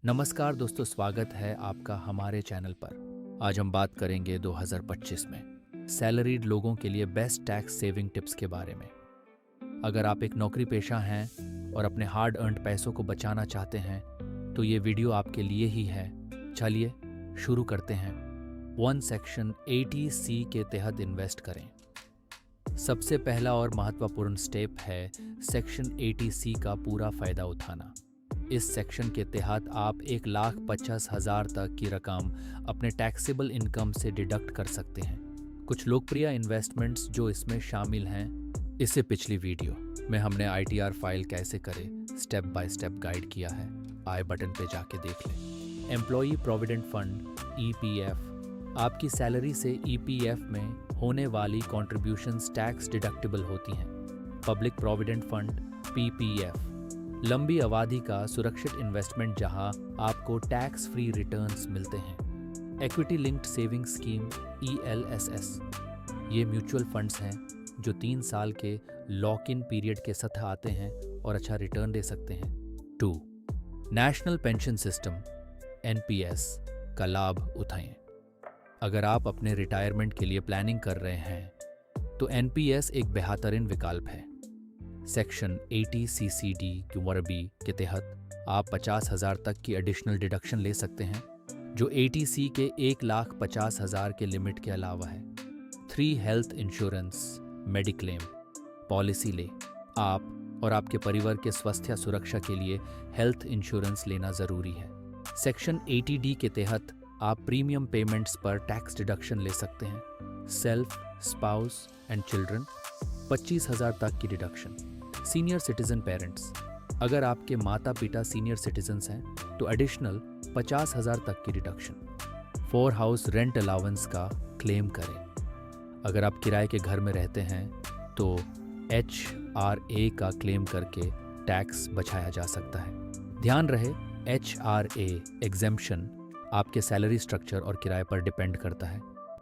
नमस्कार दोस्तों, स्वागत है आपका हमारे चैनल पर। आज हम बात करेंगे 2025 में सैलरीड लोगों के लिए बेस्ट टैक्स सेविंग टिप्स के बारे में। अगर आप एक नौकरी पेशा हैं और अपने हार्ड अर्न्ड पैसों को बचाना चाहते हैं तो ये वीडियो आपके लिए ही है। चलिए शुरू करते हैं। 1 सेक्शन 80C के तहत इन्वेस्ट करें। सबसे पहला और महत्वपूर्ण स्टेप है सेक्शन 80C का पूरा फायदा उठाना। इस सेक्शन के तहत आप 1,50,000 तक की रकम अपने टैक्सेबल इनकम से डिडक्ट कर सकते हैं। कुछ लोकप्रिय इन्वेस्टमेंट्स जो इसमें शामिल हैं, इसे पिछली वीडियो में हमने ITR फाइल कैसे करें स्टेप बाय स्टेप गाइड किया है। आई बटन पे जाके देख लें। एम्प्लॉई प्रोविडेंट फंड EPF, आपकी सैलरी से EPF में होने वाली कॉन्ट्रीब्यूशंस टैक्स डिडक्टेबल होती हैं। पब्लिक प्रोविडेंट फंड PPF, लंबी अवधि का सुरक्षित इन्वेस्टमेंट जहां आपको टैक्स फ्री रिटर्न्स मिलते हैं। Equity linked saving scheme ELSS, ये म्यूचुअल फंड्स हैं जो 3 साल के लॉक इन पीरियड के साथ आते हैं और अच्छा रिटर्न दे सकते हैं। 2. नेशनल पेंशन सिस्टम NPS का लाभ उठाएं। अगर आप अपने रिटायरमेंट के लिए प्लानिंग कर रहे हैं तो NPS एक बेहतरीन विकल्प है। सेक्शन 80CCD के तहत आप 50,000 तक की एडिशनल डिडक्शन ले सकते हैं, जो 80C के 1,50,000 के लिमिट के अलावा है। 3 हेल्थ इंश्योरेंस मेडिक्लेम पॉलिसी ले। आप और आपके परिवार के स्वास्थ्य सुरक्षा के लिए हेल्थ इंश्योरेंस लेना जरूरी है। सेक्शन 80D के तहत आप प्रीमियम पेमेंट्स पर टैक्स डिडक्शन ले सकते हैं। सेल्फ, स्पाउस एंड चिल्ड्रन 25,000 तक की डिडक्शन। सीनियर सिटीजन पेरेंट्स, अगर आपके माता पिता सीनियर सिटीजन्स हैं तो एडिशनल 50,000 तक की डिडक्शन। 4 हाउस रेंट अलाउंस का क्लेम करें। अगर आप किराए के घर में रहते हैं तो HRA का क्लेम करके टैक्स बचाया जा सकता है। ध्यान रहे, HRA एग्जेम्पशन आपके सैलरी स्ट्रक्चर और किराए पर डिपेंड करता है।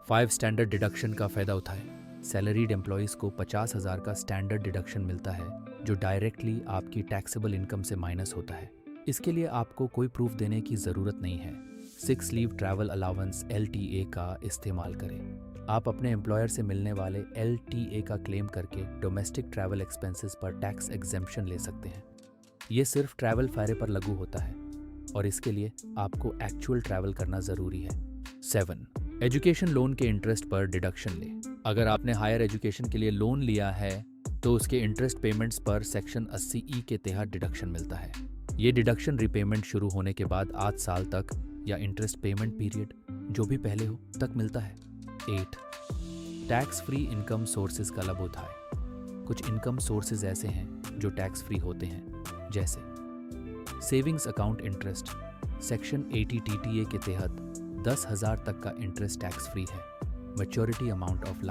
5 स्टैंडर्ड डिडक्शन का फायदा उठाएं। सैलरीड एम्प्लॉयज़ को 50,000 का स्टैंडर्ड डिडक्शन मिलता है जो डायरेक्टली आपकी टैक्सेबल इनकम से माइनस होता है। इसके लिए आपको कोई प्रूफ देने की ज़रूरत नहीं है। 6 लीव ट्रैवल अलाउंस LTA का इस्तेमाल करें। आप अपने एम्प्लॉयर से मिलने वाले LTA का क्लेम करके डोमेस्टिक ट्रैवल एक्सपेंसेस पर टैक्स एग्जेम्पशन ले सकते हैं। ये सिर्फ ट्रैवल फेयर पर लागू होता है और इसके लिए आपको एक्चुअल ट्रैवल करना ज़रूरी है। 7. एजुकेशन लोन के इंटरेस्ट पर डिडक्शन ले। अगर आपने हायर एजुकेशन के लिए लोन लिया है तो उसके इंटरेस्ट पेमेंट्स पर सेक्शन 80E के तहत डिडक्शन मिलता है। ये डिडक्शन रिपेमेंट शुरू होने के बाद 8 साल तक या इंटरेस्ट पेमेंट पीरियड जो भी पहले हो तक मिलता है। 8. टैक्स फ्री इनकम सोर्सेज का लाभ उठाएं। कुछ इनकम सोर्सेज ऐसे हैं जो टैक्स फ्री होते हैं, जैसे savings account interest section 80 TTA के तहत 10,000 तक का इंटरेस्ट टैक्स फ्री है। Maturity amount of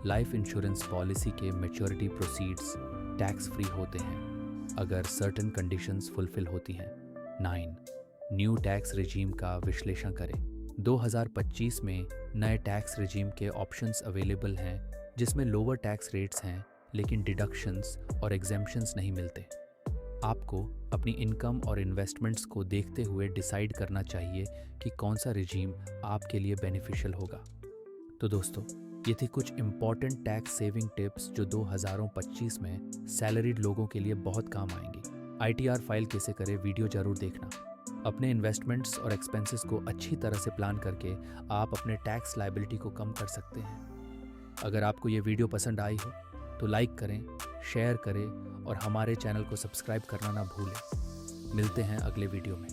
life insurance policy के मैच्योरिटी प्रोसीड्स टैक्स फ्री होते हैं अगर सर्टेन कंडीशंस फुलफिल होती हैं। 9. न्यू टैक्स रिजीम का विश्लेषण करें। 2025 में नए टैक्स रिजीम के ऑप्शंस अवेलेबल हैं जिसमें लोअर टैक्स रेट्स हैं लेकिन डिडक्शंस और एग्जेम्पशंस नहीं मिलते। आपको अपनी इनकम और इन्वेस्टमेंट्स को देखते हुए डिसाइड करना चाहिए कि कौन सा रिजीम आपके लिए बेनिफिशियल होगा। तो दोस्तों, ये थी कुछ इम्पॉर्टेंट टैक्स सेविंग टिप्स जो 2025 में सैलरीड लोगों के लिए बहुत काम आएंगी। ITR फाइल कैसे करें वीडियो जरूर देखना। अपने इन्वेस्टमेंट्स और एक्सपेंसेस को अच्छी तरह से प्लान करके आप अपने टैक्स लायबिलिटी को कम कर सकते हैं। अगर आपको ये वीडियो पसंद आई हो तो लाइक करें, शेयर करें और हमारे चैनल को सब्सक्राइब करना ना भूलें। मिलते हैं अगले वीडियो में।